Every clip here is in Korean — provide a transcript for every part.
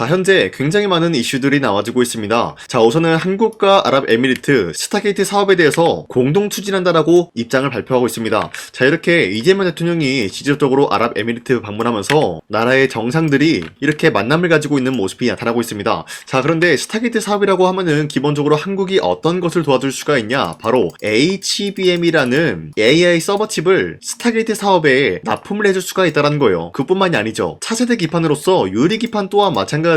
자, 현재 굉장히 많은 이슈들이 나와지고 있습니다. 자, 우선은 한국과 아랍에미리트 스타게이트 사업에 대해서 공동 추진한다라고 입장을 발표하고 있습니다. 자, 이렇게 이재명 대통령이 직접적으로 아랍에미리트 방문하면서 나라의 정상들이 이렇게 만남을 가지고 있는 모습이 나타나고 있습니다. 자, 그런데 스타게이트 사업이라고 하면은 기본적으로 한국이 어떤 것을 도와줄 수가 있냐? 바로 HBM이라는 AI 서버 칩을 스타게이트 사업에 납품을 해줄 수가 있다는 거예요. 그뿐만이 아니죠. 차세대 기판으로서 유리 기판 또한 마찬가지로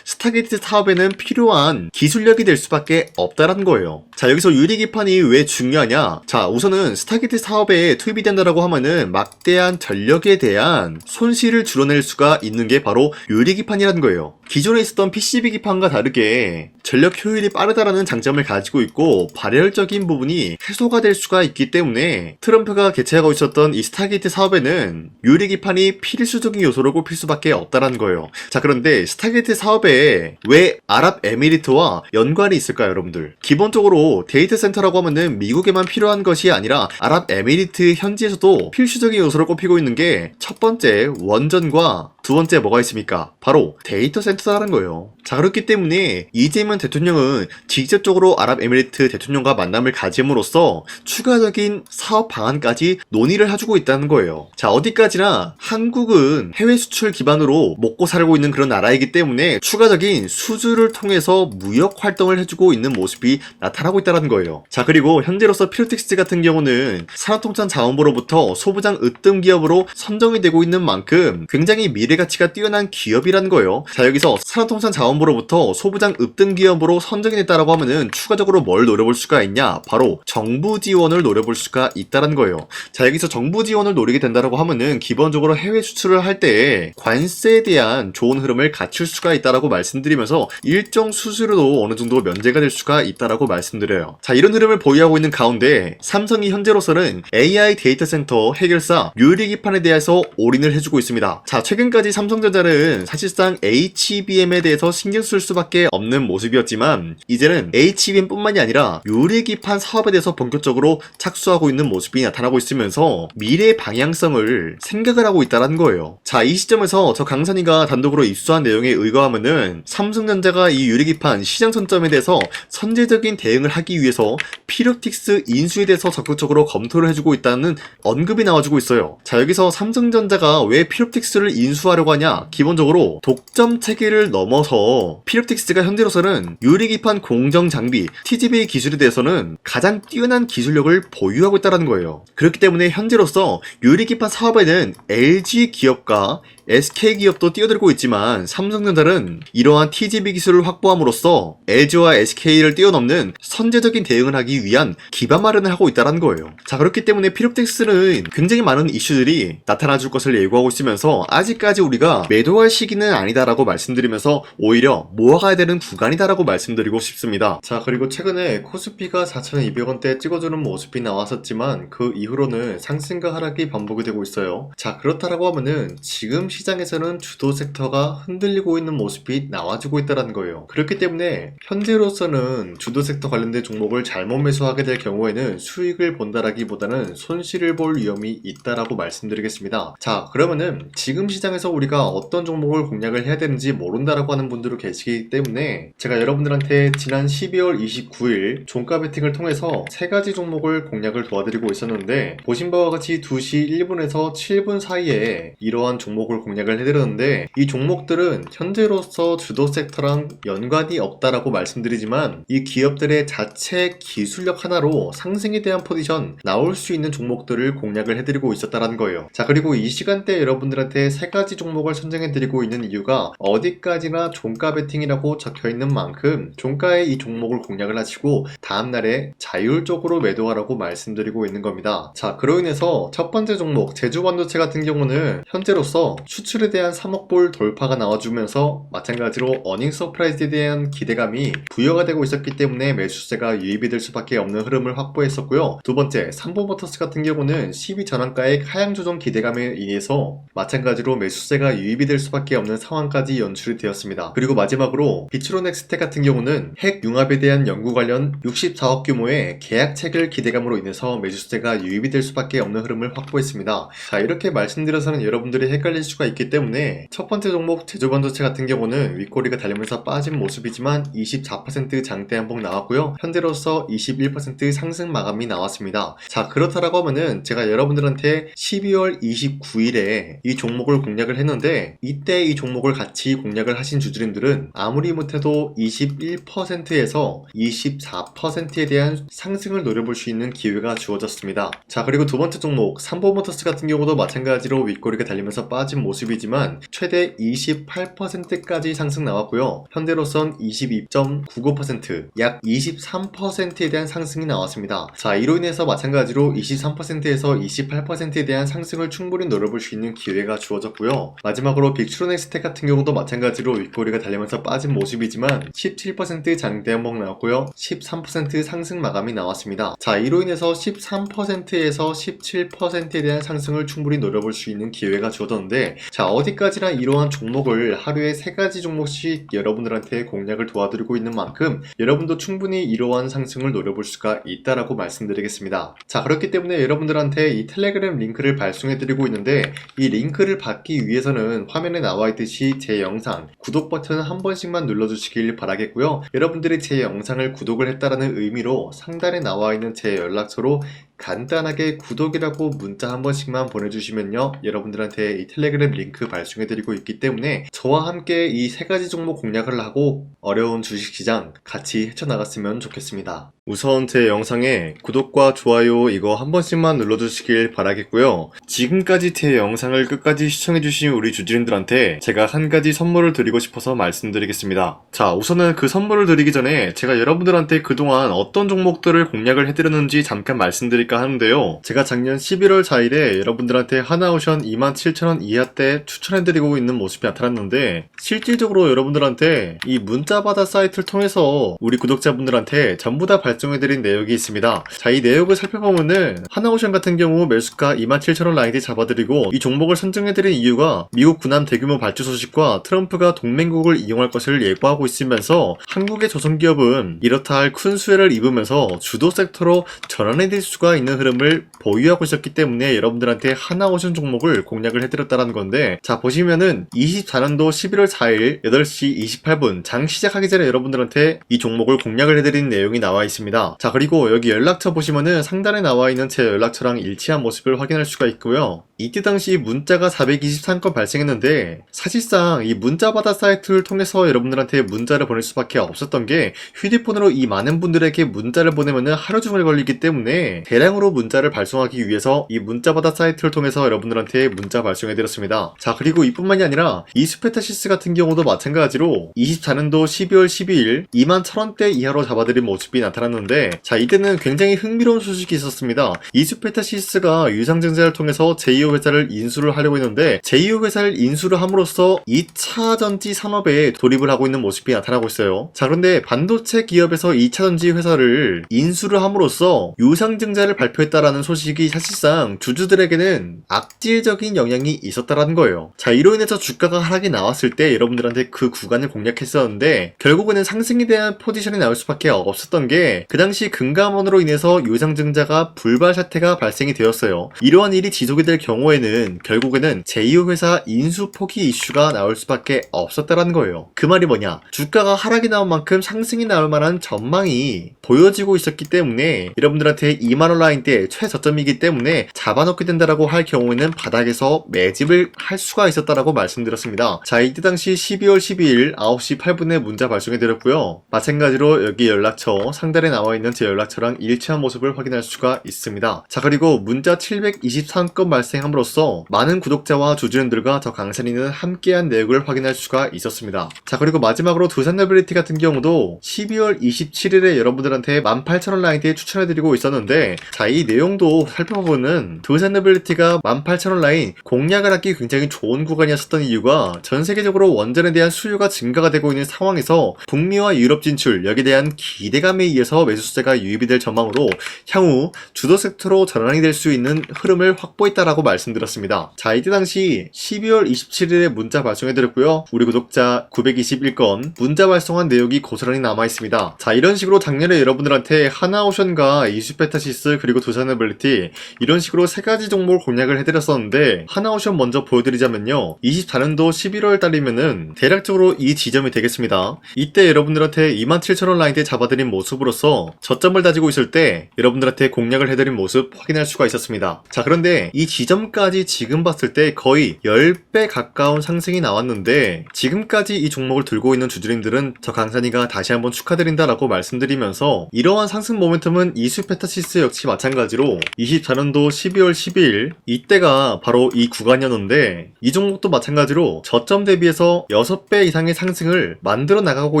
스타게이트 사업에는 필요한 기술력이 될 수밖에 없다는 거예요. 자, 여기서 유리 기판이 왜 중요하냐? 자, 우선은 스타게이트 사업에 투입이 된다라고 하면은 막대한 전력에 대한 손실을 줄여낼 수가 있는 게 바로 유리 기판이라는 거예요. 기존에 있었던 PCB 기판과 다르게 전력 효율이 빠르다라는 장점을 가지고 있고 발열적인 부분이 해소가 될 수가 있기 때문에 트럼프가 개최하고 있었던 이 스타게이트 사업에는 유리 기판이 필수적인 요소로 꼽힐 수밖에 없다는 거예요. 자, 그런데 스타게이트 사업에 왜 아랍에미리트와 연관이 있을까요, 여러분들? 기본적으로 데이터 센터라고 하면은 미국에만 필요한 것이 아니라 아랍에미리트 현지에서도 필수적인 요소로 꼽히고 있는 게 첫 번째 원전과 두 번째 뭐가 있습니까? 바로 데이터 센터라는 거예요. 자, 그렇기 때문에 이재명 대통령은 직접적으로 아랍에미리트 대통령과 만남을 가짐으로써 추가적인 사업 방안까지 논의를 해주고 있다는 거예요. 자, 어디까지나 한국은 해외 수출 기반으로 먹고 살고 있는 그런 나라이기 때문에 추가적인 수주를 통해서 무역 활동을 해주고 있는 모습이 나타나고 있다는 거예요. 자, 그리고 현재로서 피로틱스 같은 경우는 산업통상자원부로부터 소부장 으뜸 기업으로 선정이 되고 있는 만큼 굉장히 미래 가치가 뛰어난 기업이라는 거예요. 자, 여기서 산업통상자원부로부터 소부장 으뜸 기업으로 선정이 됐다라고 하면은 추가적으로 뭘 노려볼 수가 있냐? 바로 정부 지원을 노려볼 수가 있다는 거예요. 자, 여기서 정부 지원을 노리게 된다라고 하면은 기본적으로 해외 수출을 할 때 관세에 대한 좋은 흐름을 갖출 수가 있다라고 말씀드리면서 일정 수수료도 어느 정도 면제가 될 수가 있다라고 말씀드려요. 자, 이런 흐름을 보유하고 있는 가운데 삼성이 현재로서는 AI 데이터 센터 해결사 유리 기판에 대해서 올인을 해주고 있습니다. 자, 최근까지 삼성전자는 사실상 HBM에 대해서 신경 쓸 수밖에 없는 모습이었지만 이제는 HBM뿐만이 아니라 유리 기판 사업에 대해서 본격적으로 착수하고 있는 모습이 나타나고 있으면서 미래 방향성을 생각을 하고 있다는 거예요. 자, 이 시점에서 저 강산이가 단독으로 입수한 내용에 의거하면은 삼성전자가 이 유리 기판 시장 선점에 대해서 선제적인 대응을 하기 위해서 피롭틱스 인수에 대해서 적극적으로 검토를 해주고 있다는 언급이 나와주고 있어요. 자, 여기서 삼성전자가 왜 피롭틱스를 인수하려고 하냐? 기본적으로 독점 체계를 넘어서 피롭틱스가 현재로서는 유리 기판 공정 장비 TGV 기술에 대해서는 가장 뛰어난 기술력을 보유하고 있다는 거예요. 그렇기 때문에 현재로서 유리 기판 사업에는 LG 기업과 SK 기업도 뛰어들고 있지만 삼성전자는 이러한 TGV 기술을 확보함으로써 LG와 SK를 뛰어넘는 선제적인 대응을 하기 위한 기반 마련을 하고 있다는 거예요. 자, 그렇기 때문에 피롭틱스는 굉장히 많은 이슈들이 나타나줄 것을 예고하고 있으면서 아직까지 우리가 매도할 시기는 아니다라고 말씀드리면서 오히려 모아가야 되는 구간이다라고 말씀드리고 싶습니다. 자, 그리고 최근에 코스피가 4,200원대 찍어주는 모습이 나왔었지만 그 이후로는 상승과 하락이 반복이 되고 있어요. 자, 그렇다라고 하면은 지금 시장에서는 주도 섹터가 흔들리고 있는 모습이 나와주고 있다는 거예요. 그렇기 때문에 현재로서는 주도 섹터 관련된 종목을 잘못 매수하게 될 경우에는 수익을 본다라기보다는 손실을 볼 위험이 있다라고 말씀드리겠습니다. 자, 그러면은 지금 시장에서 우리가 어떤 종목을 공략을 해야 되는지 모른다라고 하는 분들도 계시기 때문에 제가 여러분들한테 지난 12월 29일 종가 베팅을 통해서 3가지 종목을 공략을 도와드리고 있었는데 보신 바와 같이 2시 1분에서 7분 사이에 이러한 종목을 공략을 해드렸는데 이 종목들은 현재로서 주도 섹터랑 연관이 없다라고 말씀드리지만 이 기업들의 자체 기술력 하나로 상승에 대한 포지션 나올 수 있는 종목들을 공략을 해드리고 있었다는 거예요. 자, 그리고 이 시간대 여러분들한테 3가지 종목을 선정해드리고 있는 이유가 어디까지나 종가 베팅이라고 적혀있는 만큼 종가에 이 종목을 공략을 하시고 다음날에 자율적으로 매도하라고 말씀드리고 있는 겁니다. 자, 그로 인해서 첫 번째 종목 제주반도체 같은 경우는 현재로서 수출에 대한 3억 불 돌파가 나와주면서 마찬가지로 어닝 서프라이즈에 대한 기대감이 부여가 되고 있었기 때문에 매수세가 유입이 될 수밖에 없는 흐름을 확보했었고요. 두 번째 삼보모터스 같은 경우는 12 전환가의 하향 조정 기대감에 의해서 마찬가지로 매수세가 유입이 될 수밖에 없는 상황까지 연출이 되었습니다. 그리고 마지막으로 비추로넥스텍 같은 경우는 핵 융합에 대한 연구 관련 64억 규모의 계약 체결 기대감으로 인해서 매수세가 유입이 될 수밖에 없는 흐름을 확보했습니다. 자, 이렇게 말씀드려서는 여러분들이 헷갈리시고 수가 있기 때문에 첫 번째 종목 제조반도체 같은 경우는 윗꼬리가 달리면서 빠진 모습이지만 24% 장대 한봉 나왔고요. 현재로서 21% 상승 마감이 나왔습니다. 자, 그렇다라고 하면은 제가 여러분들한테 12월 29일에 이 종목을 공략을 했는데 이때 이 종목을 같이 공략을 하신 주주님들은 아무리 못해도 21%에서 24%에 대한 상승을 노려볼 수 있는 기회가 주어졌습니다. 자, 그리고 두 번째 종목 삼보모터스 같은 경우도 마찬가지로 윗꼬리가 달리면서 빠진 모습이지만 최대 28%까지 상승 나왔고요. 현재로선 22.99%, 약 23%에 대한 상승이 나왔습니다. 자, 이로 인해서 마찬가지로 23%에서 28%에 대한 상승을 충분히 노려볼 수 있는 기회가 주어졌고요. 마지막으로 빅트로넥스텍 같은 경우도 마찬가지로 윗꼬리가 달리면서 빠진 모습이지만 17% 장대 한봉 나왔고요. 13% 상승 마감이 나왔습니다. 자, 이로 인해서 13%에서 17%에 대한 상승을 충분히 노려볼 수 있는 기회가 주어졌는데, 자, 어디까지나 이러한 종목을 하루에 3가지 종목씩 여러분들한테 공략을 도와드리고 있는 만큼 여러분도 충분히 이러한 상승을 노려볼 수가 있다라고 말씀드리겠습니다. 자, 그렇기 때문에 여러분들한테 이 텔레그램 링크를 발송해드리고 있는데, 이 링크를 받기 위해서는 화면에 나와 있듯이 제 영상 구독 버튼 한 번씩만 눌러주시길 바라겠고요. 여러분들이 제 영상을 구독을 했다라는 의미로 상단에 나와 있는 제 연락처로 간단하게 구독이라고 문자 한 번씩만 보내주시면요, 여러분들한테 이 텔레그램 링크 발송해드리고 있기 때문에 저와 함께 이 3가지 종목 공략을 하고 어려운 주식시장 같이 헤쳐나갔으면 좋겠습니다. 우선 제 영상에 구독과 좋아요 이거 한 번씩만 눌러주시길 바라겠고요. 지금까지 제 영상을 끝까지 시청해주신 우리 주주님들한테 제가 한 가지 선물을 드리고 싶어서 말씀드리겠습니다. 자, 우선은 그 선물을 드리기 전에 제가 여러분들한테 그동안 어떤 종목들을 공략을 해드렸는지 잠깐 말씀드릴까 하는데요. 제가 작년 11월 4일에 여러분들한테 하나오션 27,000원 이하 때 추천해드리고 있는 모습이 나타났는데, 실질적으로 여러분들한테 이 문자바다 사이트를 통해서 우리 구독자분들한테 전부 다 발송해드린 내역이 있습니다. 자, 이 내역을 살펴보면은 하나오션 같은 경우 매수가 27,000원 라인에 잡아드리고 이 종목을 선정해드린 이유가 미국 군함 대규모 발주 소식과 트럼프가 동맹국을 이용할 것을 예고하고 있으면서 한국의 조선기업은 이렇다 할 큰 수혜를 입으면서 주도 섹터로 전환해질 수가 있는 흐름을 보유하고 있었기 때문에 여러분들한테 하나오션 종목을 공략을 해드렸다는 건데, 자, 보시면은 24년도 11월 4일 8시 28분 장 시작하기 전에 여러분들한테 이 종목을 공략을 해드린 내용이 나와 있습니다. 자, 그리고 여기 연락처 보시면은 상단에 나와 있는 제 연락처랑 일치한 모습을 확인할 수가 있고요. 이때 당시 문자가 423건 발생했는데, 사실상 이 문자바다 사이트를 통해서 여러분들한테 문자를 보낼 수밖에 없었던 게, 휴대폰으로 이 많은 분들에게 문자를 보내면은 하루 종일 걸리기 때문에 대량으로 문자를 발송하기 위해서 이 문자바다 사이트를 통해서 여러분들한테 문자 발송해드렸습니다. 자, 그리고 이뿐만이 아니라 이스페타시스 같은 경우도 마찬가지로 24년도 12월 12일 21,000원대 이하로 잡아드린 모습이 나타났는데, 자, 이때는 굉장히 흥미로운 소식이 있었습니다. 이스페타시스가 유상증자를 통해서 제2호 회사를 인수를 하려고 했는데, 제2호 회사를 인수를 함으로써 2차 전지 산업에 돌입을 하고 있는 모습이 나타나고 있어요. 자, 그런데 반도체 기업에서 2차 전지 회사를 인수를 함으로써 유상증자를 발표했다라는 소식이 사실상 주주들에게는 악질적인 영향이 있었다라는 거예요. 자, 이로 인해서 주가가 하락이 나왔을 때 여러분들한테 그 구간을 공략했었는데, 결국에는 상승에 대한 포지션이 나올 수밖에 없었던 게, 그 당시 금감원으로 인해서 유상증자가 불발 사태가 발생이 되었어요. 이러한 일이 지속이 될 경우에는 결국에는 제2호 회사 인수 포기 이슈가 나올 수밖에 없었다라는 거예요. 그 말이 뭐냐, 주가가 하락이 나온 만큼 상승이 나올 만한 전망이 보여지고 있었기 때문에 여러분들한테 2만원 라인대 최저점이기 때문에 잡아놓게 된다라고 할 경우에는 바닥에서 매집을 할 수가 있었다라고 말씀드렸습니다. 자, 이때 당시 12월 12일 9시 8분에 문자 발송해드렸고요. 마찬가지로 여기 연락처 상단에 나와 있는 제 연락처랑 일치한 모습을 확인할 수가 있습니다. 자, 그리고 문자 723건 발생함으로써 많은 구독자와 주주님들과 저 강산이는 함께한 내역을 확인할 수가 있었습니다. 자, 그리고 마지막으로 두산노빌리티 같은 경우도 12월 27일에 여러분들한테 18,000원 라인대에 추천해드리고 있었는데, 자, 이 내용도 살펴보면 두산노빌리티가 18,000원 라인 공략을 하기 굉장히 좋은 구간이었었던 이유가 전 세계적으로 원전에 대한 수요가 증가가 되고 있는 상황에서 북미와 유럽 진출, 여기에 대한 기대감에 의해서 더 매수세가 유입이 될 전망으로 향후 주도 섹터로 전환이 될 수 있는 흐름을 확보했다라고 말씀드렸습니다. 자, 이때 당시 12월 27일에 문자 발송해드렸고요. 우리 구독자 921건 문자 발송한 내용이 고스란히 남아있습니다. 자, 이런 식으로 작년에 여러분들한테 하나오션과 이슈페타시스 그리고 두산에너빌리티 이런 식으로 세 가지 종목을 공략을 해드렸었는데, 하나오션 먼저 보여드리자면요, 24년도 11월 달이면은 대략적으로 이 지점이 되겠습니다. 이때 여러분들한테 27,000원 라인대 잡아드린 모습으로서 저점을 다지고 있을 때 여러분들한테 공략을 해드린 모습 확인할 수가 있었습니다. 자, 그런데 이 지점까지 지금 봤을 때 거의 10배 가까운 상승이 나왔는데, 지금까지 이 종목을 들고 있는 주주님들은 저 강산이가 다시 한번 축하드린다라고 말씀드리면서, 이러한 상승 모멘텀은 이슈페타시스 역시 마찬가지로 24년도 12월 12일 이때가 바로 이 구간이었는데, 이 종목도 마찬가지로 저점 대비해서 6배 이상의 상승을 만들어 나가고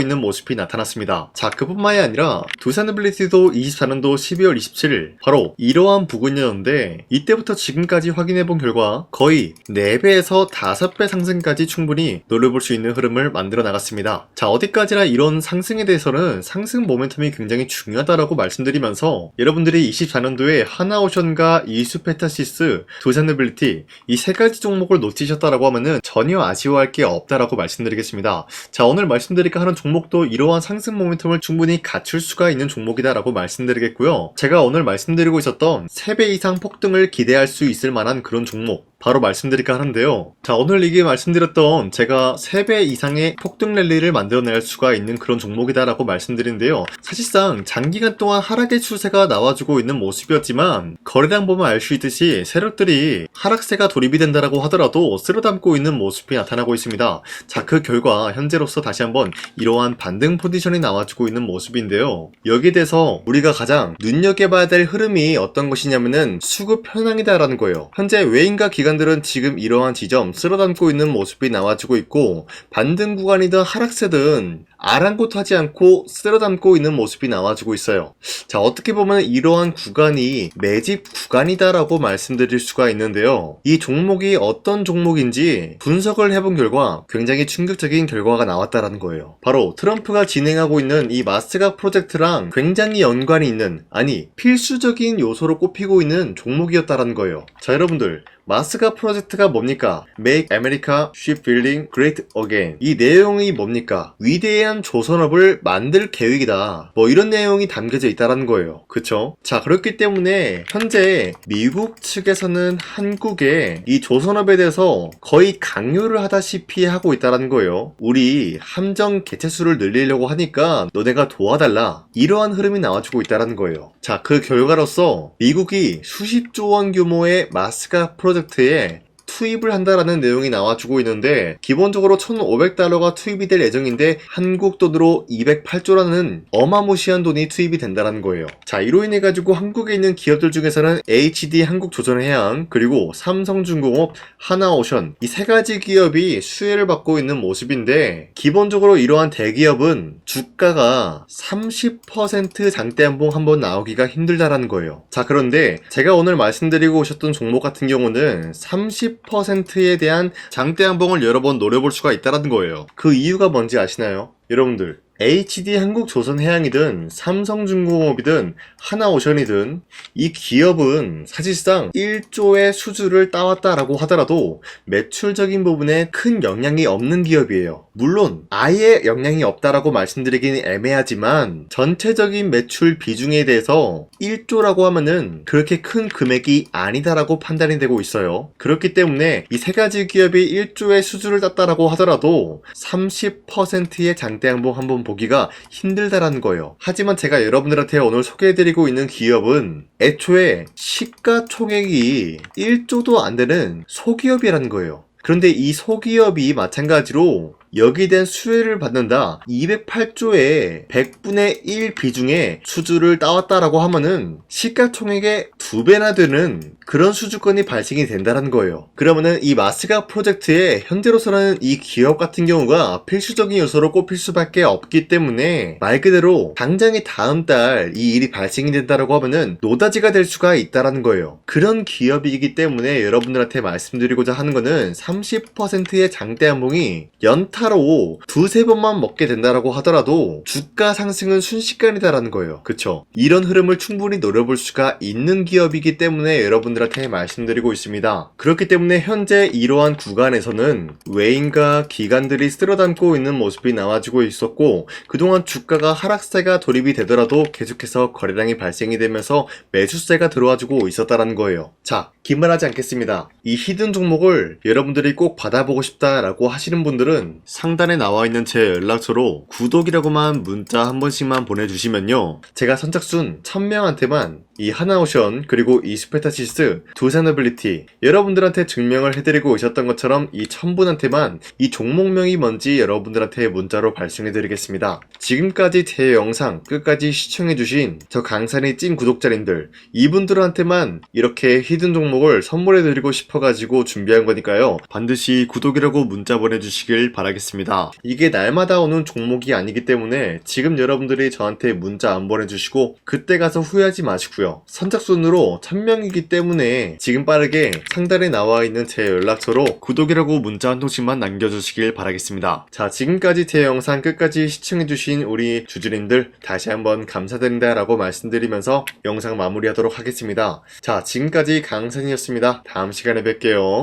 있는 모습이 나타났습니다. 자, 그뿐만이 아니라 두산에너빌리티도 24년도 12월 27일 바로 이러한 부근이었는데, 이때부터 지금까지 확인해본 결과 거의 4배에서 5배 상승까지 충분히 노려볼 수 있는 흐름을 만들어 나갔습니다. 자, 어디까지나 이런 상승에 대해서는 상승 모멘텀이 굉장히 중요하다라고 말씀드리면서, 여러분들이 24년도에 하나오션과 이슈페타시스, 두산에너빌리티 이 세 가지 종목을 놓치셨다라고 하면은 전혀 아쉬워할 게 없다라고 말씀드리겠습니다. 자, 오늘 말씀드릴까 하는 종목도 이러한 상승 모멘텀을 충분히 갖출 수가 있는 종목이다라고 말씀드리겠고요. 제가 오늘 말씀드리고 있었던 3배 이상 폭등을 기대할 수 있을 만한 그런 종목 바로 말씀드릴까 하는데요. 자, 오늘 이게 말씀드렸던 제가 3배 이상의 폭등 랠리를 만들어낼 수가 있는 그런 종목이다라고 말씀드리는데요. 사실상 장기간 동안 하락의 추세가 나와주고 있는 모습이었지만, 거래량 보면 알 수 있듯이 세력들이 하락세가 돌입이 된다라고 하더라도 쓸어담고 있는 모습이 나타나고 있습니다. 자, 그 결과 현재로서 다시 한번 이러한 반등 포지션이 나와주고 있는 모습인데요. 여기에 대해서 우리가 가장 눈여겨봐야 될 흐름이 어떤 것이냐면은 수급 현황이다라는 거예요. 현재 외인과 기관들은 지금 이러한 지점 쓸어담고 있는 모습이 나와주고 있고, 반등 구간이든 하락세든 아랑곳하지 않고 쓸어담고 있는 모습이 나와주고 있어요. 자, 어떻게 보면 이러한 구간이 매집 구간이다라고 말씀드릴 수가 있는데요. 이 종목이 어떤 종목인지 분석을 해본 결과 굉장히 충격적인 결과가 나왔다라는 거예요. 바로 트럼프가 진행하고 있는 이 마스가 프로젝트랑 굉장히 연관이 있는, 아니 필수적인 요소로 꼽히고 있는 종목이었다라는 거예요. 자, 여러분들, 마스가 프로젝트가 뭡니까? Make America Shipbuilding Great Again. 이 내용이 뭡니까? 위대한 조선업을 만들 계획이다. 뭐 이런 내용이 담겨져 있다는 거예요. 그쵸? 자, 그렇기 때문에 현재 미국 측에서는 한국에 이 조선업에 대해서 거의 강요를 하다시피 하고 있다는 거예요. 우리 함정 개체수를 늘리려고 하니까 너네가 도와달라. 이러한 흐름이 나와주고 있다는 거예요. 자, 그 결과로서 미국이 수십조 원 규모의 마스가 프로젝트에 투입을 한다라는 내용이 나와주고 있는데, 기본적으로 1,500달러가 투입이 될 예정인데 한국 돈으로 208조라는 어마무시한 돈이 투입이 된다는 거예요. 자, 이로 인해 가지고 한국에 있는 기업들 중에서는 HD 한국조선해양, 그리고 삼성중공업, 하나오션 이 세 가지 기업이 수혜를 받고 있는 모습인데, 기본적으로 이러한 대기업은 주가가 30% 장대한봉 한번 나오기가 힘들다라는 거예요. 자, 그런데 제가 오늘 말씀드리고 오셨던 종목 같은 경우는 30%에 대한 장대한봉을 여러 번 노려볼 수가 있다는 거예요. 그 이유가 뭔지 아시나요? 여러분들, HD 한국조선해양이든 삼성중공업이든 하나오션이든 이 기업은 사실상 1조의 수주를 따왔다라고 하더라도 매출적인 부분에 큰 영향이 없는 기업이에요. 물론 아예 영향이 없다라고 말씀드리기는 애매하지만, 전체적인 매출 비중에 대해서 1조라고 하면은 그렇게 큰 금액이 아니다라고 판단이 되고 있어요. 그렇기 때문에 이 세 가지 기업이 1조의 수주를 땄다라고 하더라도 30%의 장대양봉 한번 보기가 힘들다라는 거예요. 하지만 제가 여러분들한테 오늘 소개해드리고 있는 기업은 애초에 시가총액이 1조도 안 되는 소기업이라는 거예요. 그런데 이 소기업이 마찬가지로 여기에 대한 수혜를 받는다, 208조의 100분의 1 비중의 수주를 따왔다라고 하면은 시가총액의 2배나 되는 그런 수주권이 발생이 된다는 거예요. 그러면은 이 마스가 프로젝트에 현재로서는 이 기업 같은 경우가 필수적인 요소로 꼽힐 수밖에 없기 때문에, 말 그대로 당장에 다음 달 이 일이 발생이 된다라고 하면은 노다지가 될 수가 있다라는 거예요. 그런 기업이기 때문에 여러분들한테 말씀드리고자 하는 거는 30%의 장대한봉이 연타 한타로 두세 번만 먹게 된다라고 하더라도 주가 상승은 순식간이다라는 거예요. 그쵸? 이런 흐름을 충분히 노려볼 수가 있는 기업이기 때문에 여러분들한테 말씀드리고 있습니다. 그렇기 때문에 현재 이러한 구간에서는 외인과 기관들이 쓸어담고 있는 모습이 나와주고 있었고, 그동안 주가가 하락세가 돌입이 되더라도 계속해서 거래량이 발생이 되면서 매수세가 들어와주고 있었다라는 거예요. 자, 긴말하지 않겠습니다. 이 히든 종목을 여러분들이 꼭 받아보고 싶다라고 하시는 분들은 상단에 나와 있는 제 연락처로 구독이라고만 문자 한 번씩만 보내주시면요, 제가 선착순 1000명한테만 이 하나오션 그리고 이 스페타시스 두 사너빌리티 여러분들한테 증명을 해드리고 있었던 것처럼 이 1000분한테만 이 종목명이 뭔지 여러분들한테 문자로 발송해드리겠습니다. 지금까지 제 영상 끝까지 시청해주신 저 강산의 찐 구독자님들, 이분들한테만 이렇게 히든 종목을 선물해드리고 싶어가지고 준비한 거니까요, 반드시 구독이라고 문자 보내주시길 바라겠습니다. 이게 날마다 오는 종목이 아니기 때문에 지금 여러분들이 저한테 문자 안 보내주시고 그때 가서 후회하지 마시고요. 선착순으로 1000명이기 때문에 지금 빠르게 상단에 나와 있는 제 연락처로 구독이라고 문자 한 통씩만 남겨주시길 바라겠습니다. 자, 지금까지 제 영상 끝까지 시청해주신 우리 주주님들 다시 한번 감사드린다 라고 말씀드리면서 영상 마무리하도록 하겠습니다. 자, 지금까지 강산이었습니다. 다음 시간에 뵐게요.